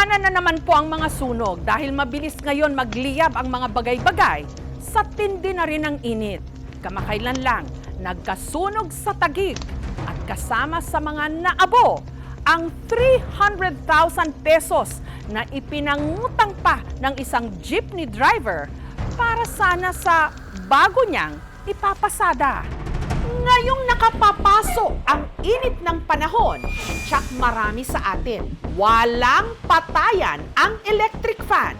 Labanan na naman po ang mga sunog dahil mabilis ngayon magliyab ang mga bagay-bagay sa tindi na rin ng init. Kamakailan lang, nagkasunog sa Taguig at kasama sa mga naabo ang 300,000 pesos na ipinangutang pa ng isang jeepney driver para sana sa bago niyang ipapasada. Ngayong nakapapasok ang init ng panahon, tsak marami sa atin, walang patayan ang electric fan.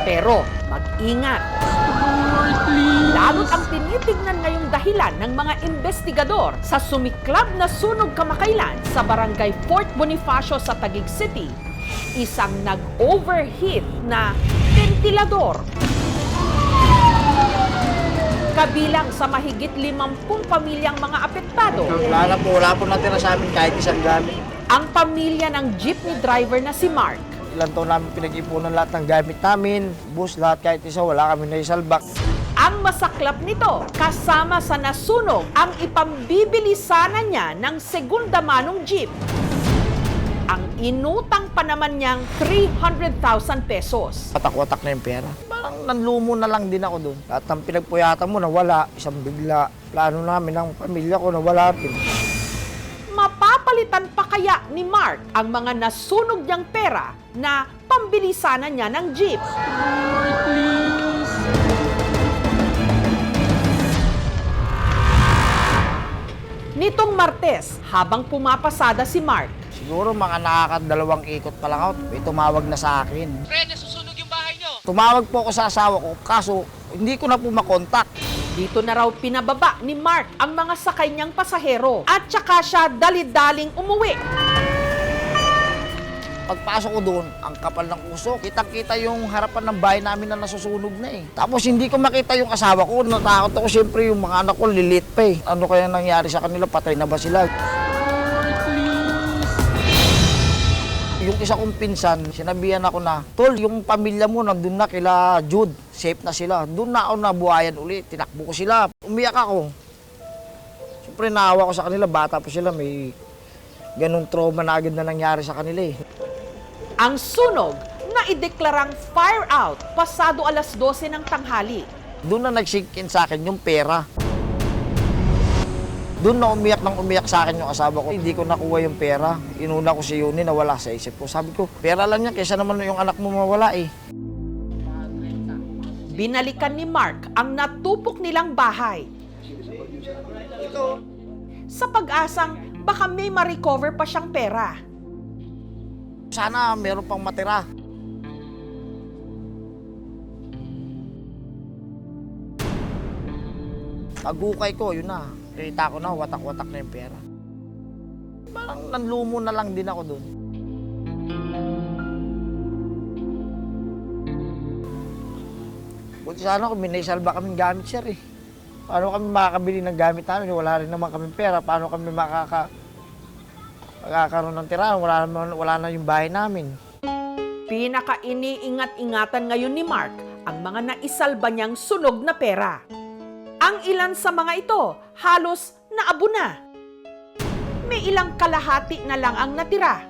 Pero mag-ingat. Lalo't ang tinitignan ngayong dahilan ng mga investigador sa sumiklab na sunog kamakailan sa barangay Fort Bonifacio sa Taguig City, isang nag-overheat na ventilador. Kabilang sa mahigit 50 pamilyang mga apektado. Wala po natira sa amin kahit isang gamit. Ang pamilya ng jeepney driver na si Mark. Ilan taon namin pinag-ipunan lahat ng gamit namin, bus, lahat kahit isa, wala kami na isalbak. Ang masaklap nito, kasama sa nasunog ang ipambibili sana niya ng segunda manong jeep. Ang inutang pa naman niyang 300,000 pesos. Watak-watak na yung pera. Parang nanlumo na lang din ako doon. Lahat ng pinagpuyatan mo nawala, isang bigla. Plano namin ng pamilya ko nawala din. Mapapalitan pa kaya ni Mark ang mga nasunog niyang pera na pambili sana niya ng jeep? Nitong Martes, habang pumapasada si Mark, Siguro mga nakakadalawang ikot pa lang ako, may tumawag na sa akin. Pre, nasusunog yung bahay nyo. Tumawag po ako sa asawa ko, kaso hindi ko na po makontak. dito na raw pinababa ni Mark ang mga sakay niyang pasahero at saka siya dali-daling umuwi. Pagpasok ko doon, ang kapal ng usok. Kitang-kita yung harapan ng bahay namin na nasusunog na eh. Tapos hindi ko makita yung asawa ko. Natakot ako, siyempre yung mga anak ko lilit pa eh. Ano kaya nangyari sa kanila? Patay na ba sila? Yung isa kong pinsan, sinabihan ako na, Tol, yung pamilya mo nandun na kila Jude. Safe na sila. Doon na ako nabuhayan ulit. Tinakbo ko sila. Umiyak ako. Siyempre naawa ko sa kanila. Bata pa sila. May ganung trauma na agad na nangyari sa kanila eh. Ang sunog na ideklarang fire out pasado alas 12 ng tanghali. Doon na nag-sink in sa akin yung pera. Doon na umiyak nang umiyak sa akin yung asawa ko. Hindi ko nakuha yung pera. Inuna ko si Yuni na wala sa isip ko. Sabi ko, pera lang yan, kaysa naman yung anak mo mawala eh. Binalikan ni Mark ang natupok nilang bahay. Sa pag-asang baka may ma-recover pa siyang pera. Sana meron pang matira. Pag-ukay ko, yun na. Kita ko na, watak-watak na yung pera. Parang nanlumo na lang din ako doon. Buti sana kung minaisalba kaming gamit, sir eh. Paano kami makakabili ng gamit namin? Wala rin naman kaming pera. Paano kami makakaroon ng tirahan? Wala na yung bahay namin. Pinaka-iniingat-ingatan ngayon ni Mark ang mga naisalba niyang sunog na pera. Ang ilan sa mga ito, halos naabo na. May ilang kalahati na lang ang natira.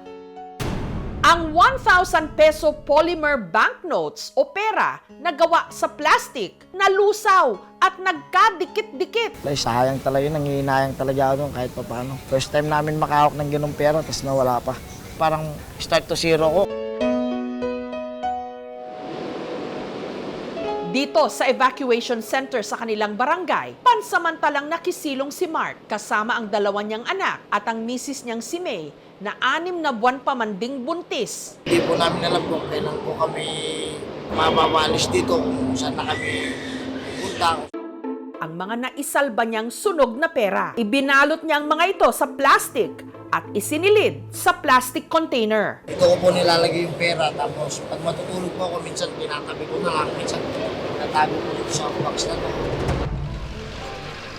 Ang 1,000 peso polymer banknotes o pera na gawa sa plastic, nalusaw at nagkadikit-dikit. Ay, sayang talaga yun. Nangihinayang talaga ako doon kahit pa paano. First time namin makahawak ng ganung pera, tapos nawala pa. Parang start to zero ko. Dito sa evacuation center sa kanilang barangay, pansamantalang nakisilong si Mark kasama ang dalawa niyang anak at ang misis niyang si May na 6 na buwan pa manding buntis. Hindi po namin alam kung kailan po kami mamawalis dito, kung saan na kami punta. Ang mga naisalba niyang sunog na pera, ibinalot niya ang mga ito sa plastic at isinilid sa plastic container. Ito ko po nilalagay yung pera, tapos pag matutulog po ako, minsan tinatabi ko na lang, minsan natago ko dito sa box na to.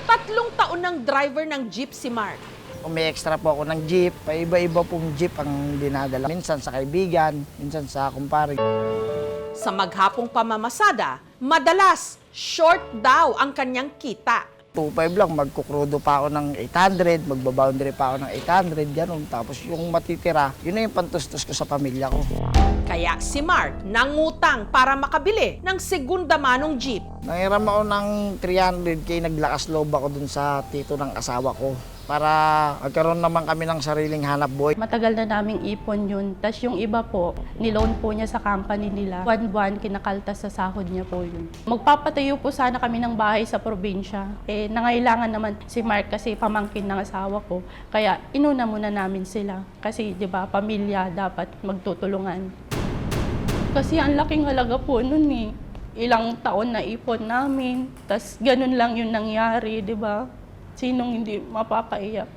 3 taon ng driver ng jeep si Mark. Kung may extra po ako ng jeep, paiba-iba pong jeep ang dinadala. Minsan sa kaibigan, minsan sa kumpare. Sa maghapong pamamasada, madalas short daw ang kanyang kita. 2.5 lang, magkukrudo pa ako ng 800, magbaboundary pa ako ng 800, ganun. Tapos yung matitira, yun na yung pantustos ko sa pamilya ko. Kaya si Mark nangutang para makabili ng segunda manong jeep. Nangiram ako ng 300K, naglakas loob ako dun sa tito ng asawa ko para magkaroon naman kami ng sariling hanap buhay. Matagal na naming ipon yun. Tapos yung iba po, niloan po niya sa company nila. Buwan-buwan, kinakaltas sa sahod niya po yun. Magpapatayo po sana kami ng bahay sa probinsya. Nangailangan naman si Mark kasi pamangkin ng asawa ko. Kaya inuna muna namin sila. Kasi di ba pamilya dapat magtutulungan. Kasi ang laking halaga po nun eh. Ilang taon na ipon namin. Tapos ganun lang yung nangyari, di ba? Sinong hindi mapapaiyak?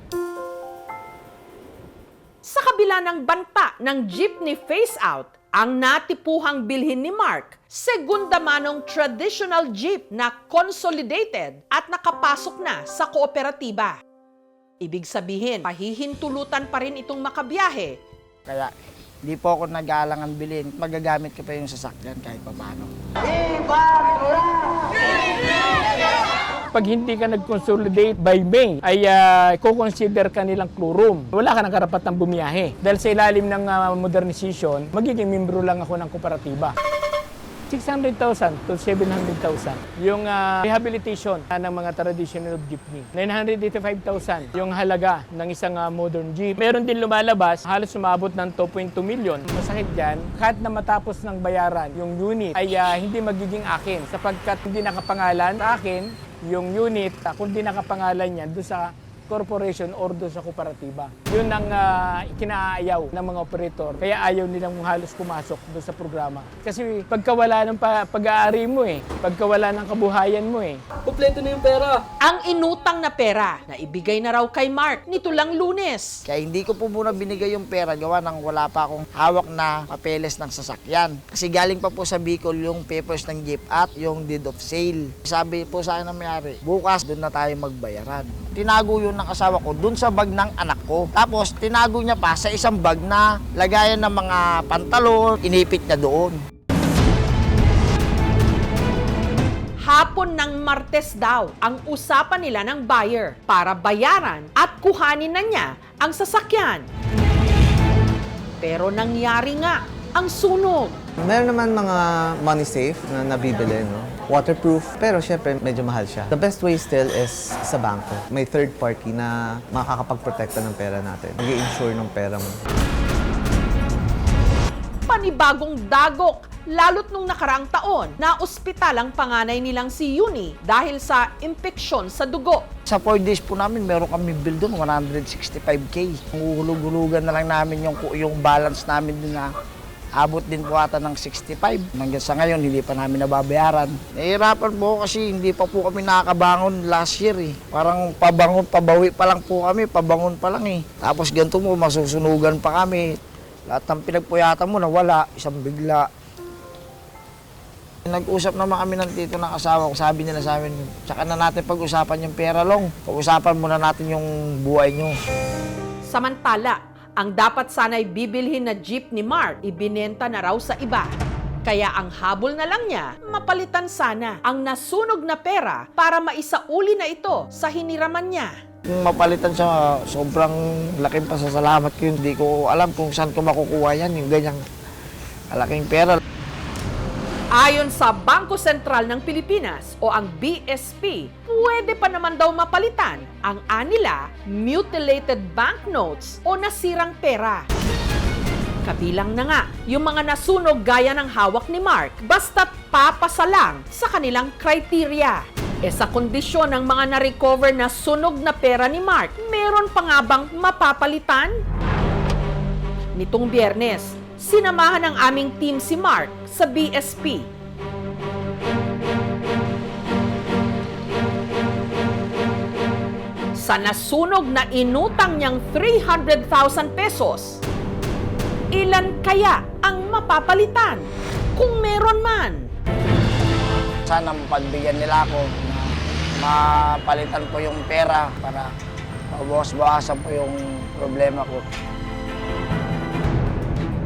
Sa kabila ng banta ng jeepney phase-out, ang natipuhang bilhin ni Mark, segunda manong traditional jeep na consolidated at nakapasok na sa kooperatiba. Ibig sabihin, pahihintulutan pa rin itong makabiyahe. Kaya di po ako nag-aalangan bilhin. Magagamit ko pa yung sasakyan kahit paano. Pag hindi ka nag-consolidate by May, ay kukonsider ka nilang crew room. Wala ka ng karapatang bumiyahe. Dahil sa ilalim ng modernization, magiging membro lang ako ng kooperatiba. 600,000 to 700,000 yung rehabilitation ng mga traditional jeepney. 985,000 yung halaga ng isang modern jeep. Meron din lumalabas, halos sumabot ng 2.2 million. Masakit dyan, kahit na matapos ng bayaran yung unit ay hindi magiging akin sapagkat hindi nakapangalan sa akin yung unit, kundi nakapangalan niya doon sa corporation or doon sa kooperatiba. Yun ang kinaayaw ng mga operator. Kaya ayaw nilang halos pumasok doon sa programa. Kasi pagkawala ng pag-aari mo pagkawala ng kabuhayan mo Kompleto na yung pera. Ang inutang na pera na ibigay na raw kay Mark nito lang Lunes. Kaya hindi ko po muna binigay yung pera gawa nang wala pa akong hawak na papeles ng sasakyan. Kasi galing pa po sa Bicol yung papers ng jeep at yung deed of sale. Sabi po sa akin ng mayari, bukas doon na tayo magbayaran. Tinago yun ng asawa ko doon sa bag ng anak ko. Tapos tinago niya pa sa isang bag na lagayan ng mga pantalon, inipit niya doon. Hapon ng Martes daw ang usapan nila ng buyer para bayaran at kuhanin na niya ang sasakyan. Pero nangyari nga ang sunog. Meron naman mga money safe na nabibili, no? Waterproof, pero syempre medyo mahal siya. The best way still is sa bangko. May third party na makakapagprotekta ng pera natin. Mag-i-insure ng pera mo. Panibagong dagok, lalo't nung nakaraang taon na ospital ang panganay nilang si Yuni dahil sa impeksyon sa dugo. Sa 4 days po namin, meron kami bill doon, 165K. Uhulog-hulugan na lang namin yung balance namin din na abot din po ata ng 65. Hanggang sa ngayon, hindi pa namin nababayaran. Nahihirapan po kasi hindi pa po kami nakakabangon last year Parang pabangon, pabawi pa lang po kami, pabangon pa lang Tapos ganito mo, masusunugan pa kami. Lahat ng pinagpuyatan mo nawala, isang bigla. Nag-usap naman kami ng tito ng asawa ko. Sabi nila sa amin, tsaka na natin pag-usapan yung pera long. Pag-usapan muna natin yung buhay nyo. Samantala, ang dapat sana'y bibilhin na jeep ni Mark, ibinenta na raw sa iba. Kaya ang habol na lang niya, mapalitan sana ang nasunog na pera para maisauli na ito sa hiniraman niya. Kung mapalitan siya, sobrang laking pasasalamat ko yun. Hindi ko alam kung saan ko makukuha yan, yung ganyang malaking pera. Ayon sa Bangko Sentral ng Pilipinas o ang BSP, pwede pa naman daw mapalitan ang anila mutilated banknotes o nasirang pera. Kabilang na nga yung mga nasunog gaya ng hawak ni Mark basta't papasa lang sa kanilang criteria. Sa kondisyon ng mga na-recover na sunog na pera ni Mark, meron pa nga bang mapapalitan? Nitong Biyernes, sinamahan ng aming team si Mark sa BSP. Sa nasunog na inutang niyang 300,000 pesos, ilan kaya ang mapapalitan? Kung meron man. Sana mapagbigyan nila ako na mapalitan ko yung pera para mabawas-bawasan po yung problema ko.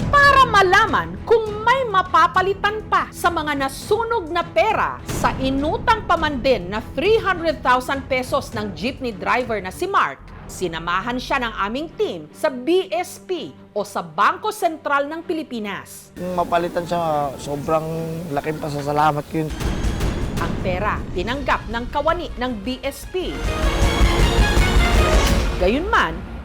Para malaman kung may mapapalitan pa sa mga nasunog na pera sa inutang pa man din na 300,000 pesos ng jeepney driver na si Mark, sinamahan siya ng aming team sa BSP o sa Bangko Sentral ng Pilipinas. Yung mapalitan siya, sobrang laking pasasalamat ko yun. Ang pera tinanggap ng kawani ng BSP. Gayunman,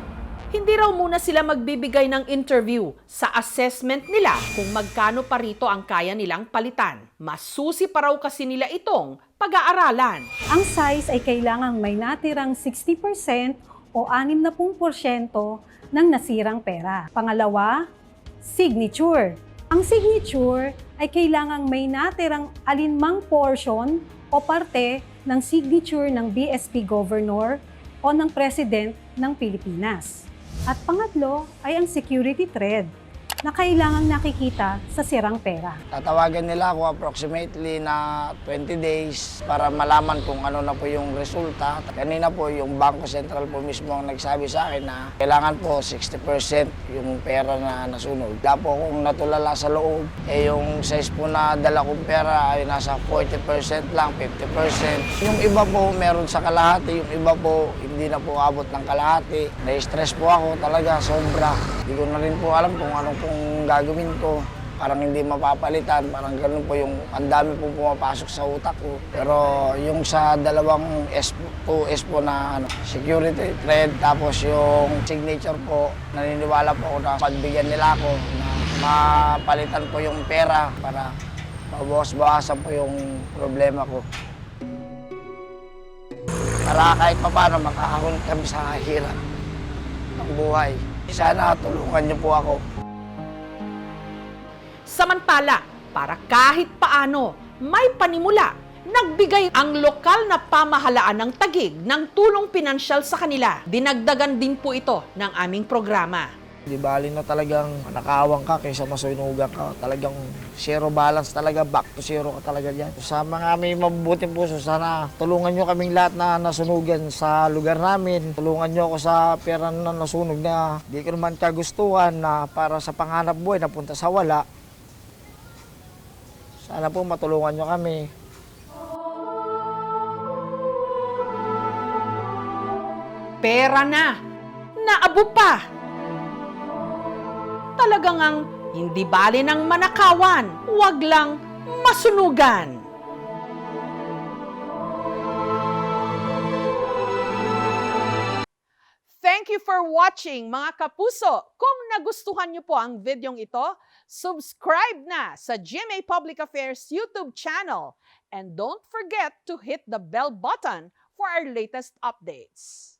hindi raw muna sila magbibigay ng interview sa assessment nila kung magkano pa rito ang kaya nilang palitan. Masusi pa raw kasi nila itong pag-aaralan. Ang size ay kailangang may natirang 60% o 60% ng nasirang pera. Pangalawa, signature. Ang signature ay kailangang may natirang alinmang portion o parte ng signature ng BSP Governor o ng President ng Pilipinas. At pangatlo ay ang security thread na kailangang nakikita sa sirang pera. Tatawagan nila ako approximately na 20 days para malaman kung ano na po yung resulta. Kanina po yung Bangko Sentral po mismo ang nagsabi sa akin na kailangan po 60% yung pera na nasunog. Wala po akong natulala sa loob. Yung size po na dala kong pera ay nasa 40% lang, 50%. Yung iba po meron sa kalahati, yung iba po hindi na po abot ng kalahati. Na-stress po ako talaga, sobra. Hindi ko na rin po alam kung ano pong gagawin ko. Parang hindi mapapalitan, parang ganun po yung ang dami po pumapasok sa utak ko. Pero yung sa dalawang S2S po na security thread, tapos yung signature po, naniniwala po ako na pagbigyan nila ako na mapalitan po yung pera para mabawas-bawasan po yung problema ko. Para kahit pa paano makakahon kami sa hirap ng buhay. Sana tulungan niyo po ako. Samantala, para kahit paano may panimula, nagbigay ang lokal na pamahalaan ng Taguig ng tulong pinansyal sa kanila. Dinagdagan din po ito ng aming programa. Di bali na talagang nakawang ka kaysa masunugan ka. Talagang zero balance talaga, back to zero ka talaga dyan. Sa mga may mabubuting puso, sana tulungan nyo kaming lahat na nasunugan sa lugar namin. Tulungan nyo ako sa pera na nasunog na di ko naman kagustuhan na para sa panghanap buhay napunta sa wala. Sana po matulungan nyo kami. Pera na, naabo pa. Talagang ang hindi bali ng manakawan, wag lang masunugan. Thank you for watching mga kapuso. Kung nagustuhan niyo po ang videong ito, subscribe na sa GMA Public Affairs YouTube channel. And don't forget to hit the bell button for our latest updates.